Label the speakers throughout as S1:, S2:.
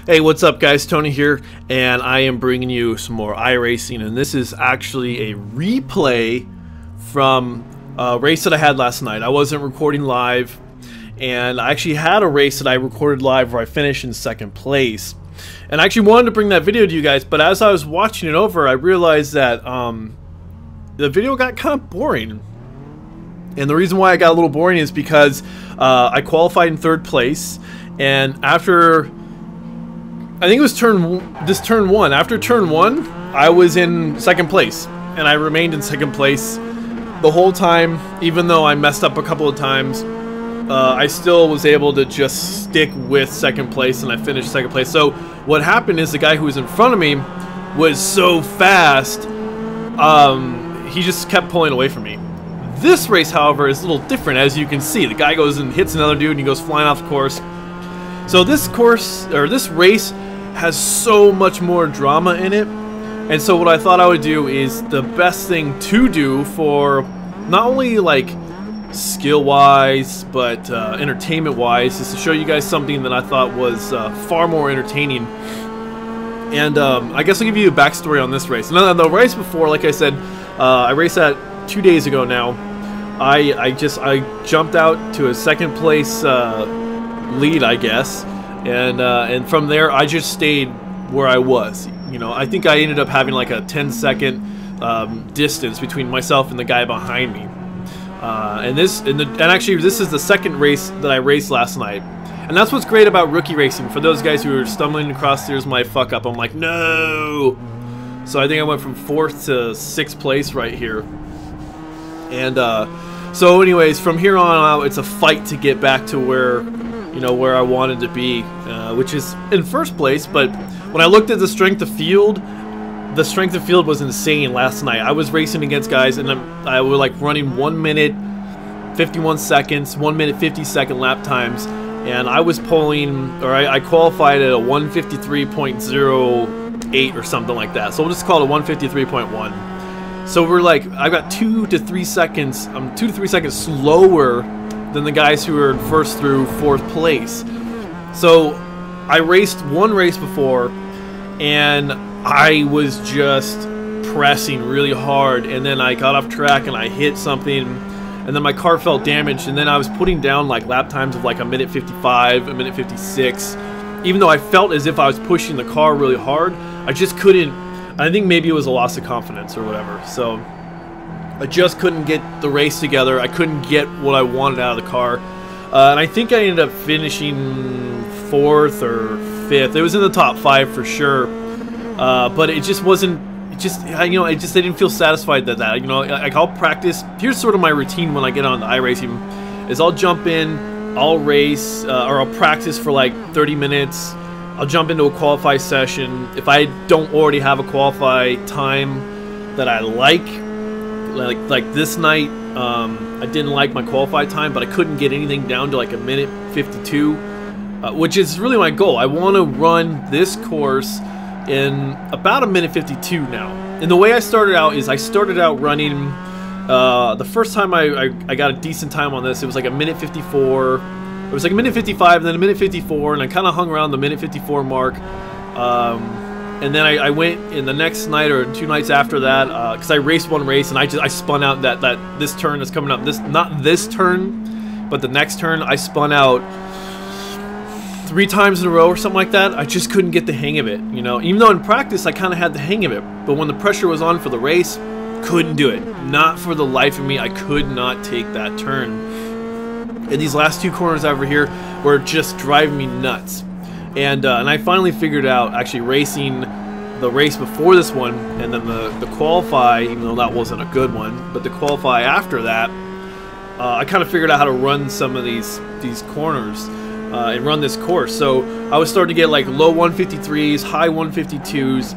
S1: Hey, what's up guys, Tony here, and I am bringing you some more iRacing, and this is actually a replay from a race that I had last night. I wasn't recording live, and I actually had a race that I recorded live where I finished in second place. And I actually wanted to bring that video to you guys, but as I was watching it over, I realized that the video got kind of boring. And the reason why I got a little boring is because I qualified in third place, and after I think it was turn one. After turn one, I was in second place, and I remained in second place the whole time. Even though I messed up a couple of times, I still was able to just stick with second place, and I finished second place. So what happened is the guy who was in front of me was so fast, he just kept pulling away from me. This race, however, is a little different. As you can see, the guy goes and hits another dude, and he goes flying off the course. So this race has so much more drama in it, and so what I thought I would do is the best thing to do for not only like skill-wise but entertainment-wise is to show you guys something that I thought was far more entertaining. And I guess I'll give you a backstory on this race. Now, the race before, like I said, I raced that 2 days ago now. I jumped out to a second place lead, I guess, and from there I just stayed where I was. You know, I think I ended up having like a 10-second distance between myself and the guy behind me. And actually this is the second race that I raced last night. And that's what's great about rookie racing. For those guys who are stumbling across, there's my fuck up. I'm like, no. So I think I went from 4th to 6th place right here. And so anyways, from here on out, it's a fight to get back to where, you know, where I wanted to be, which is in first place. But when I looked at the strength of field was insane last night. I was racing against guys, and I was like running 1 minute 51 seconds, 1 minute 50-second lap times, and I was pulling, or I qualified at a 153.08 or something like that. So we'll just call it a 153.1. So we're like, I've got 2 to 3 seconds. I'm 2 to 3 seconds slower than the guys who are in first through 4th place. So I raced one race before, and I was just pressing really hard, and then I got off track and I hit something, and then my car felt damaged, and then I was putting down like lap times of like a minute 55, a minute 56. Even though I felt as if I was pushing the car really hard, I just couldn't. I think maybe it was a loss of confidence or whatever. So I just couldn't get the race together. I couldn't get what I wanted out of the car. And I think I ended up finishing 4th or 5th. It was in the top 5 for sure. But it just wasn't, I didn't feel satisfied that, you know, like I'll practice. Here's sort of my routine when I get on the iRacing, is I'll jump in, I'll race, or I'll practice for like 30 minutes. I'll jump into a qualify session. If I don't already have a qualify time that I like this night, I didn't like my qualify time, but I couldn't get anything down to like a minute 52, which is really my goal. I want to run this course in about a minute 52 now. And the way I started out is I started out running, the first time I got a decent time on this, it was like a minute 54. It was like a minute 55 and then a minute 54, and I kind of hung around the minute 54 mark. And then I went in the next night or 2 nights after that, because I raced one race and I spun out that this turn that's coming up, not this turn, but the next turn, I spun out 3 times in a row or something like that. I just couldn't get the hang of it, you know. Even though in practice I kind of had the hang of it, but when the pressure was on for the race, couldn't do it. Not for the life of me. I could not take that turn. And these last 2 corners over here were just driving me nuts. And I finally figured out, actually racing the race before this one, and then the qualify, even though that wasn't a good one, but the qualify after that, I kind of figured out how to run some of these corners. And run this course. So I was starting to get like low 153s, high 152s,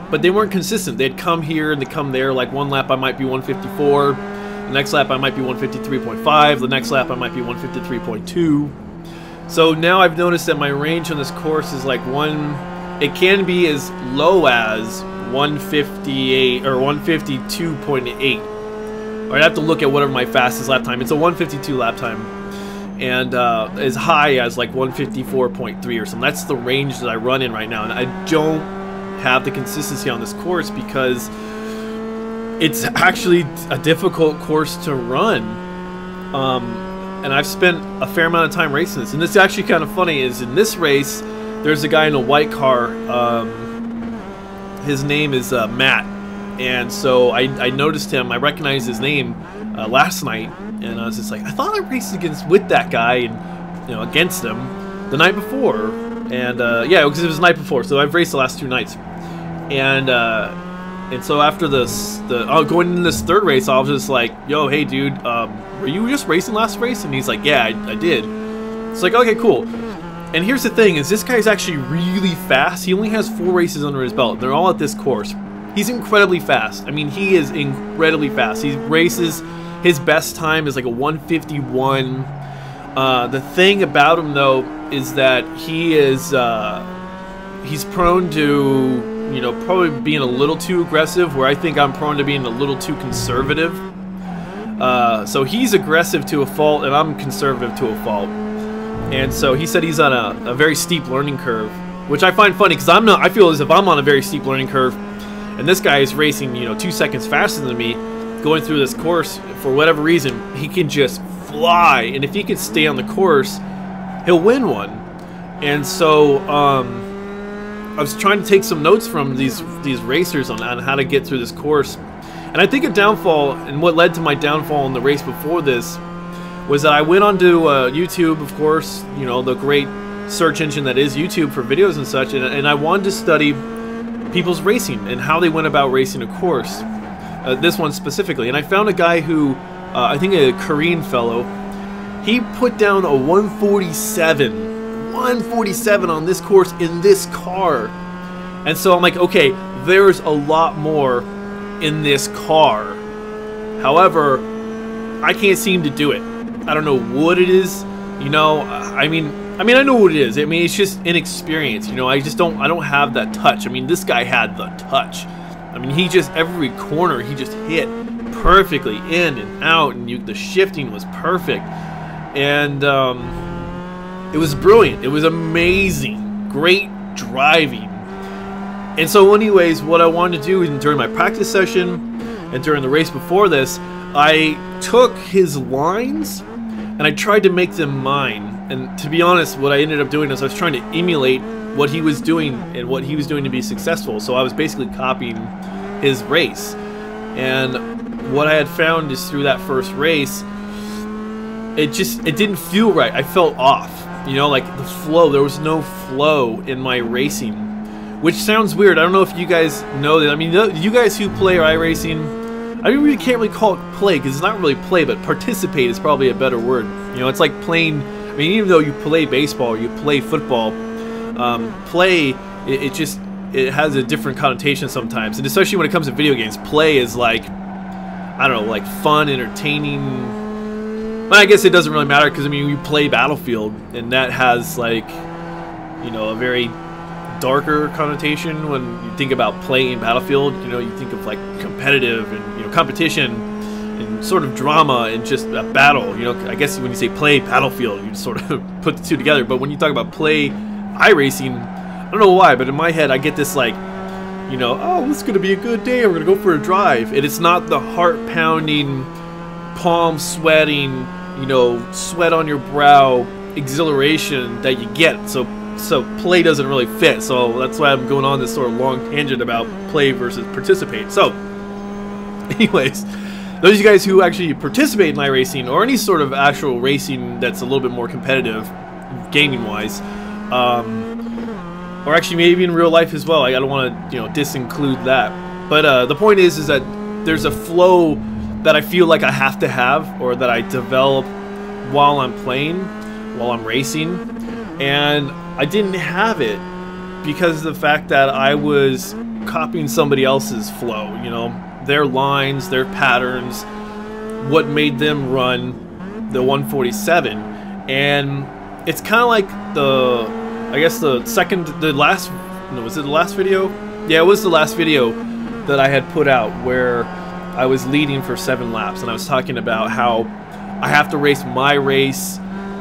S1: but they weren't consistent. They'd come here and they come there. Like one lap I might be 154, the next lap I might be 153.5, the next lap I might be 153.2. So now I've noticed that my range on this course is like it can be as low as 158 or 152.8. Or I'd have to look at whatever my fastest lap time. It's a 152 lap time. and as high as like 154.3 or something. That's the range that I run in right now, and I don't have the consistency on this course because it's actually a difficult course to run. And I've spent a fair amount of time racing this, and it's actually kind of funny. Is in this race, there's a guy in a white car. His name is Matt, and so I noticed him. I recognized his name last night, and I was just like, I thought I raced with that guy, and against him the night before, and yeah, because it was the night before. So I've raced the last 2 nights, and so after going into this third race, I was just like, yo, hey dude, were you just racing last race? And he's like, yeah, I did. It's like, okay, cool. And here's the thing, is this guy's actually really fast. He only has 4 races under his belt. They're all at this course. He's incredibly fast. I mean, he is incredibly fast. He races, his best time is like a 151. The thing about him, though, is that he is, he's prone to, probably being a little too aggressive, where I think I'm prone to being a little too conservative. So he's aggressive to a fault, and I'm conservative to a fault. And so he said he's on a very steep learning curve, which I find funny because I'm not. I feel as if I'm on a very steep learning curve, and this guy is racing, 2 seconds faster than me, going through this course. For whatever reason, he can just fly, and if he can stay on the course, he'll win one. And so I was trying to take some notes from these racers on how to get through this course, and I think a downfall, and what led to my downfall in the race before this, was that I went onto YouTube, of course, the great search engine that is YouTube for videos and such, and I wanted to study people's racing and how they went about racing a course, this one specifically. And I found a guy who, I think a Korean fellow, he put down a 147 on this course in this car. And so I'm like, okay, there's a lot more in this car. However, I can't seem to do it. I don't know what it is, I mean I know what it is. I mean, it's just inexperience, I don't have that touch. I mean, this guy had the touch. I mean, every corner he just hit perfectly in and out, and the shifting was perfect. And it was brilliant. It was amazing. Great driving. And so anyways, what I wanted to do during my practice session and during the race before this, I took his lines and I tried to make them mine. And to be honest, what I ended up doing is I was trying to emulate what he was doing and what he was doing to be successful. So I was basically copying his race. And what I had found is through that first race, it didn't feel right. I felt off. Like the flow, there was no flow in my racing, which sounds weird. I don't know if you guys know that. I mean, you guys who play iRacing, I really can't really call it play, because it's not really play, but participate is probably a better word. It's like playing. I mean, even though you play baseball or you play football, play, it has a different connotation sometimes, and especially when it comes to video games, play is like, I don't know, like fun, entertaining. But I guess it doesn't really matter, because I mean, you play Battlefield, and that has like, a very darker connotation when you think about playing Battlefield. You think of like competitive and competition and sort of drama and just a battle. I guess when you say play Battlefield, you sort of put the two together. But when you talk about play iRacing, I don't know why, but in my head I get this like, oh, this is gonna be a good day, we're gonna go for a drive. And it's not the heart pounding, palm sweating, sweat on your brow exhilaration that you get. So play doesn't really fit. So that's why I'm going on this sort of long tangent about play versus participate. So anyways, those of you guys who actually participate in iRacing or any sort of actual racing that's a little bit more competitive gaming wise, or actually maybe in real life as well, I don't want to disinclude that, but the point is that there's a flow that I feel like I have to have, or that I develop while I'm playing, while I'm racing, and I didn't have it because of the fact that I was copying somebody else's flow, their lines, their patterns, what made them run the 147. And it's kind of like was it the last video? Yeah, it was the last video that I had put out where I was leading for 7 laps, and I was talking about how I have to race my race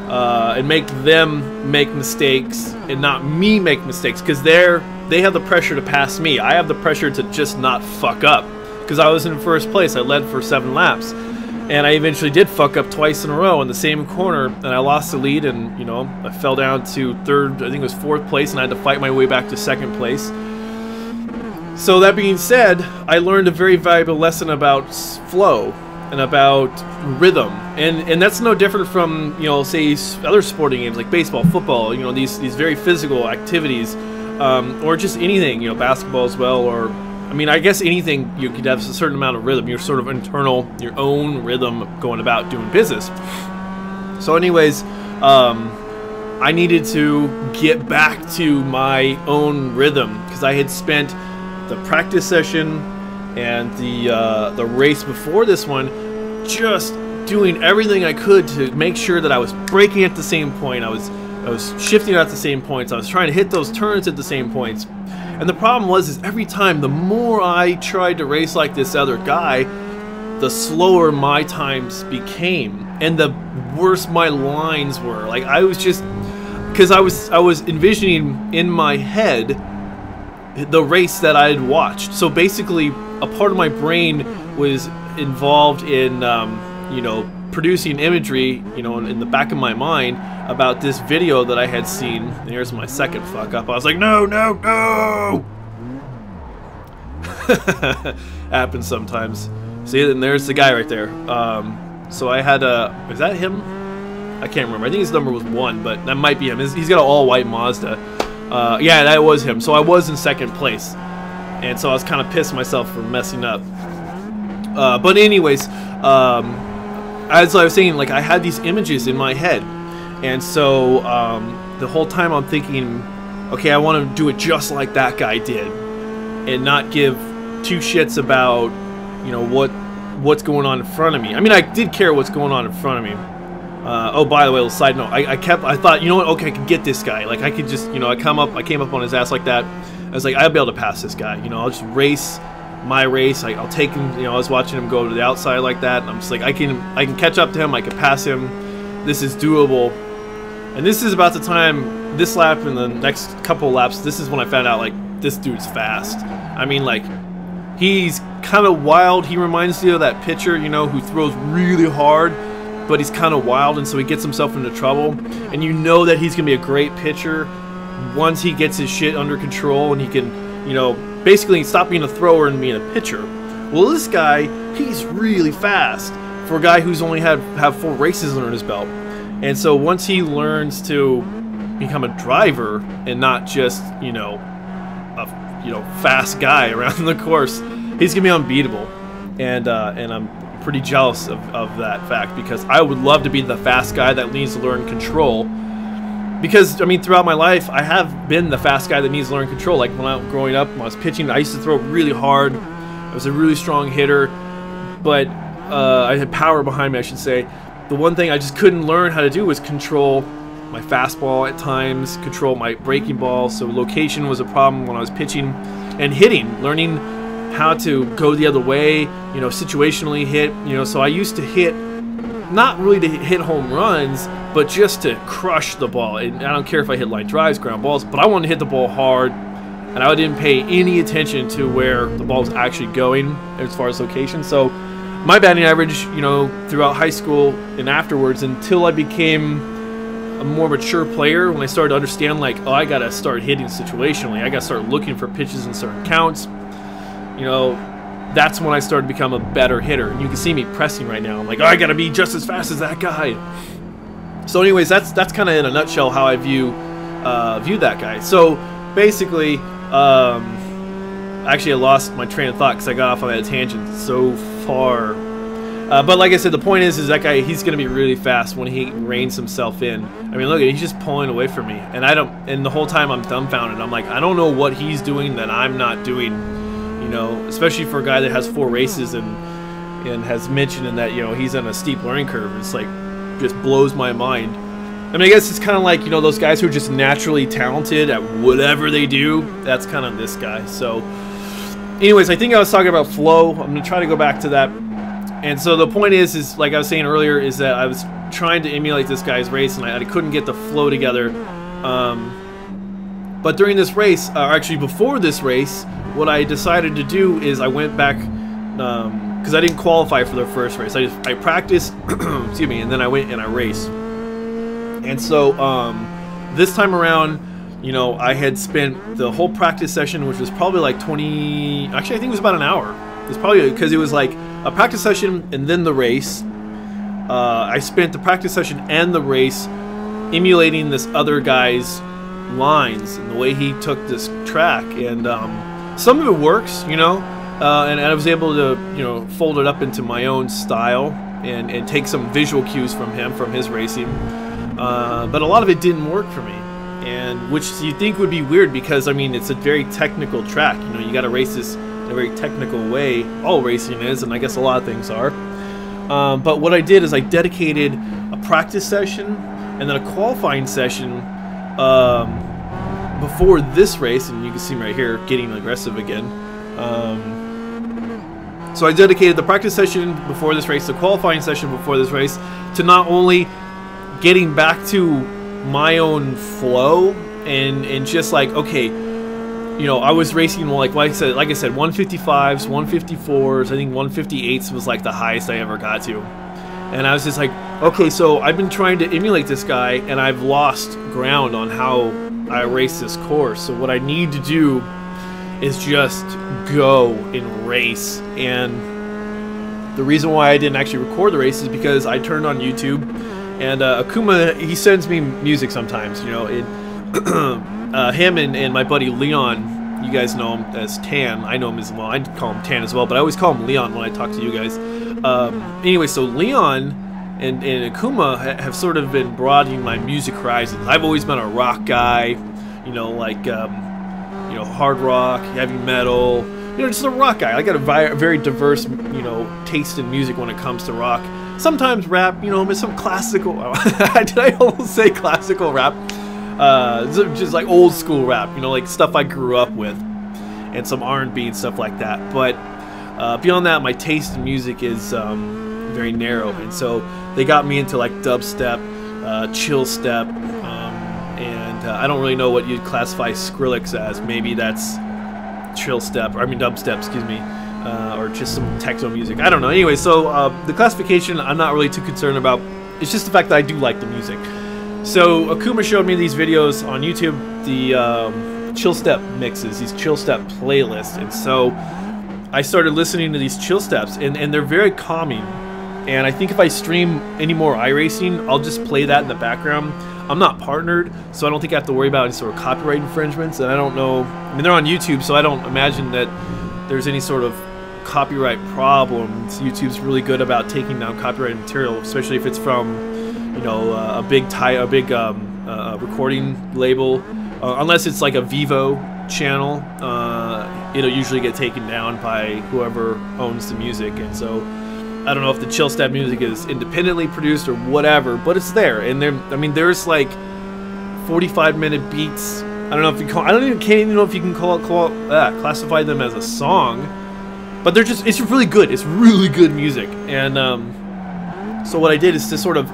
S1: and make them make mistakes and not me make mistakes, because they have the pressure to pass me. I have the pressure to just not fuck up, because I was in first place. I led for 7 laps, and I eventually did fuck up twice in a row in the same corner, and I lost the lead, and, you know, I fell down to third, I think it was 4th place, and I had to fight my way back to 2nd place. So that being said, I learned a very valuable lesson about flow and about rhythm, and that's no different from, you know, say other sporting games like baseball, football, you know, these very physical activities, or just anything, you know, basketball as well, or I mean, I guess anything you could have a certain amount of rhythm, your sort of internal, your own rhythm going about doing business. So anyways, I needed to get back to my own rhythm, because I had spent the practice session and the race before this one just doing everything I could to make sure that I was braking at the same point, I was shifting at the same points, I was trying to hit those turns at the same points. And the problem is every time, the more I tried to race like this other guy, the slower my times became, and the worse my lines were. Like, I was just, because I was envisioning in my head the race that I had watched. So basically, a part of my brain was involved in, you know, producing imagery, you know, in the back of my mind about this video that I had seen. And here's my second fuck up. I was like, no, no, no! Happens sometimes. See, and there's the guy right there. So I had a, is that him? I can't remember. I think his number was 1, but that might be him. He's got an all-white Mazda. Yeah, that was him. So I was in 2nd place. And so I was kind of pissed myself for messing up. But anyways, as I was saying, like, I had these images in my head, and so the whole time I'm thinking, okay, I want to do it just like that guy did, and not give 2 shits about, you know, what's going on in front of me. I mean, I did care what's going on in front of me. Oh, by the way, little side note, I thought, you know what, okay, I could get this guy. Like, I could just, you know, I came up on his ass like that. I was like, I'll be able to pass this guy. You know, I'll just race my race. I'll take him. You know, I was watching him go to the outside like that, and I'm just like, I can catch up to him. I can pass him. This is doable. And this is about the time, this lap and the next couple laps, this is when I found out, like, this dude's fast. I mean, like, he's kind of wild. He reminds you of that pitcher, you know, who throws really hard, but he's kind of wild, and so he gets himself into trouble. And you know that he's going to be a great pitcher once he gets his shit under control, and he can, you know, basically stop being a thrower and being a pitcher. Well, this guy, he's really fast for a guy who's only have 4 races under his belt. And so once he learns to become a driver and not just, you know, a fast guy around the course, he's gonna be unbeatable. And I'm pretty jealous of that fact, because I would love to be the fast guy that needs to learn control. Because, I mean, throughout my life, I have been the fast guy that needs to learn control. Like, when I was growing up, when I was pitching, I used to throw really hard. I was a really strong hitter, but I had power behind me, I should say. The one thing I just couldn't learn how to do was control my fastball at times, control my breaking ball. So location was a problem when I was pitching and hitting, learning how to go the other way, you know, situationally hit, you know. So I used to hit, not really to hit home runs, but just to crush the ball. And I don't care if I hit line drives, ground balls, but I wanted to hit the ball hard, and I didn't pay any attention to where the ball was actually going as far as location. So my batting average, you know, throughout high school and afterwards, until I became a more mature player, when I started to understand, like, oh, I gotta start hitting situationally, I gotta start looking for pitches in certain counts, you know, that's when I started to become a better hitter. And you can see me pressing right now. I'm like, oh, I gotta be just as fast as that guy. So anyways, that's kind of in a nutshell how I view that guy. So basically, actually I lost my train of thought because I got off on that tangent so far. But like I said, the point is that guy, he's going to be really fast when he reins himself in. I mean, look, he's just pulling away from me, and and the whole time I'm dumbfounded. I'm like, I don't know what he's doing that I'm not doing, you know, especially for a guy that has 4 races and has mentioned in that, you know, he's on a steep learning curve. It's like, just blows my mind. I mean, I guess it's kind of like, you know, those guys who are just naturally talented at whatever they do. That's kind of this guy. So anyways, I think I was talking about flow. I'm going to try to go back to that. And so the point is like I was saying earlier, is that I was trying to emulate this guy's race, and I couldn't get the flow together. But during this race, or actually before this race, what I decided to do is I went back, because I didn't qualify for the first race. I practiced, excuse me, and then I went and I raced. And so this time around, you know, I had spent the whole practice session, which was probably like 20, actually I think it was about an hour. It's probably because it was like a practice session and then the race. I spent the practice session and the race emulating this other guy's lines and the way he took this track, and some of it works, you know, and I was able to, you know, fold it up into my own style and take some visual cues from him, from his racing, but a lot of it didn't work for me, and which you think would be weird, because I mean it's a very technical track, you know, you got to race this in a very technical way. All racing is, and I guess a lot of things are. But what I did is I dedicated a practice session and then a qualifying session before this race, and you can see me right here getting aggressive again. So I dedicated the practice session before this race, the qualifying session before this race, to not only getting back to my own flow and just like, okay, you know, I was racing like I said 155s, 154s, I think 158s was like the highest I ever got to. And I was just like, okay, so I've been trying to emulate this guy, and I've lost ground on how I race this course. So what I need to do is just go and race. And the reason why I didn't actually record the race is because I turned on YouTube, and Akuma, he sends me music sometimes, you know. Him and my buddy Leon, you guys know him as Tan. I know him as well. I call him Tan as well, but I always call him Leon when I talk to you guys. Anyway, so Leon and Akuma have sort of been broadening my music horizons. I've always been a rock guy, you know, like you know, hard rock, heavy metal, you know, just a rock guy. I got a very diverse, you know, taste in music when it comes to rock. Sometimes rap, you know, but some classical. Did I almost say classical rap? Just like old school rap, you know, like stuff I grew up with, and some R&B and stuff like that. But beyond that, my taste in music is very narrow, and so they got me into like dubstep, chill step, and I don't really know what you'd classify Skrillex as. Maybe that's chill step, or I mean dubstep, excuse me, or just some techno music. I don't know. Anyway, so the classification I'm not really too concerned about. It's just the fact that I do like the music. So Akuma showed me these videos on YouTube, the chill step mixes, these chill step playlists, and so I started listening to these chill steps, and they're very calming. And I think if I stream any more iRacing, I'll just play that in the background. I'm not partnered, so I don't think I have to worry about any sort of copyright infringements, and I don't know, I mean, they're on YouTube, so I don't imagine that there's any sort of copyright problems. YouTube's really good about taking down copyrighted material, especially if it's from, you know, a big recording label, unless it's like a Vivo channel. It'll usually get taken down by whoever owns the music, and so I don't know if the chill step music is independently produced or whatever, but it's there. And there, I mean, there's like 45-minute beats. I don't know if you call, can't even know if you can classify them as a song, but they're just, it's really good. It's really good music. And so what I did is to sort of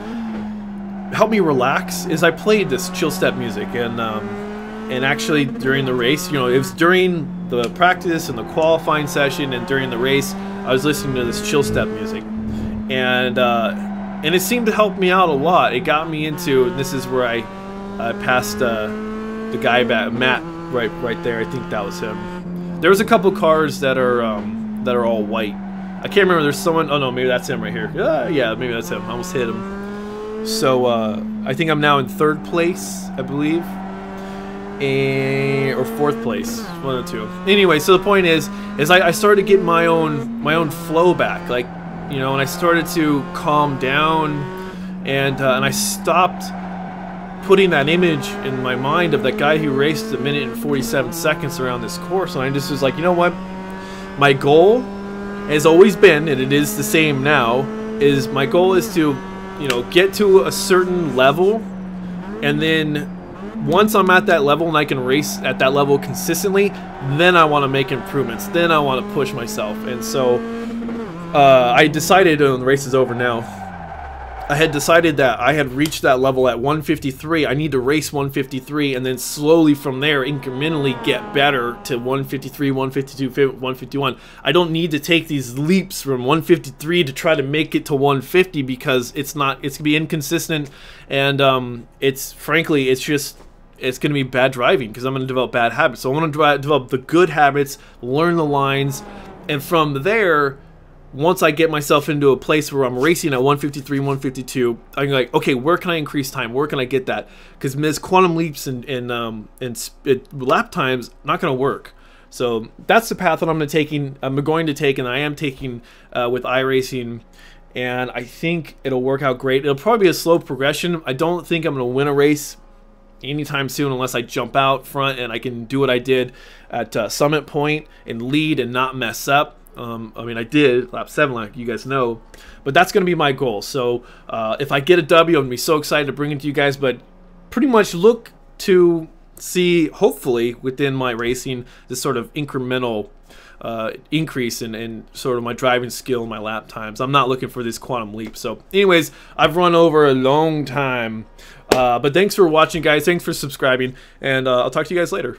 S1: help me relax is I played this chill step music, and actually during the race, you know, it was during the practice and the qualifying session and during the race, I was listening to this chill step music, and it seemed to help me out a lot. It got me into, and this is where I passed the guy back, Matt, right there. I think that was him. There was a couple cars that are all white. I can't remember. There's someone. Oh no, maybe that's him right here. Yeah, maybe that's him. I almost hit him. So I think I'm now in 3rd place, I believe, or 4th place, one of the two. Anyway, so the point is I started to get my own flow back, like, you know, and I started to calm down, and I stopped putting that image in my mind of that guy who raced 1 minute and 47 seconds around this course, and I just was like, you know what, my goal has always been, and it is the same now, is my goal is to, you know, get to a certain level, and then once I'm at that level and I can race at that level consistently, then I want to make improvements. Then I want to push myself. And so I decided, the race is over now, I had decided that I had reached that level at 153. I need to race 153 and then slowly from there incrementally get better to 153, 152, 151. I don't need to take these leaps from 153 to try to make it to 150 because it's going to be inconsistent, and frankly it's going to be bad driving because I'm going to develop bad habits. So I want to develop the good habits, learn the lines, and from there, once I get myself into a place where I'm racing at 153, 152, I'm like, okay, where can I increase time? Where can I get that? Because Ms. Quantum Leaps and lap times not going to work. So that's the path that I'm going to take, and I am taking with iRacing, and I think it'll work out great. It'll probably be a slow progression. I don't think I'm going to win a race anytime soon unless I jump out front and I can do what I did at Summit Point and lead and not mess up. I mean, I did lap 7, like you guys know, but that's going to be my goal. So if I get a W, I'm going to be so excited to bring it to you guys, but pretty much look to see, hopefully, within my racing, this sort of incremental increase in sort of my driving skill and my lap times. I'm not looking for this quantum leap. So anyways, I've run over a long time, but thanks for watching, guys. Thanks for subscribing, and I'll talk to you guys later.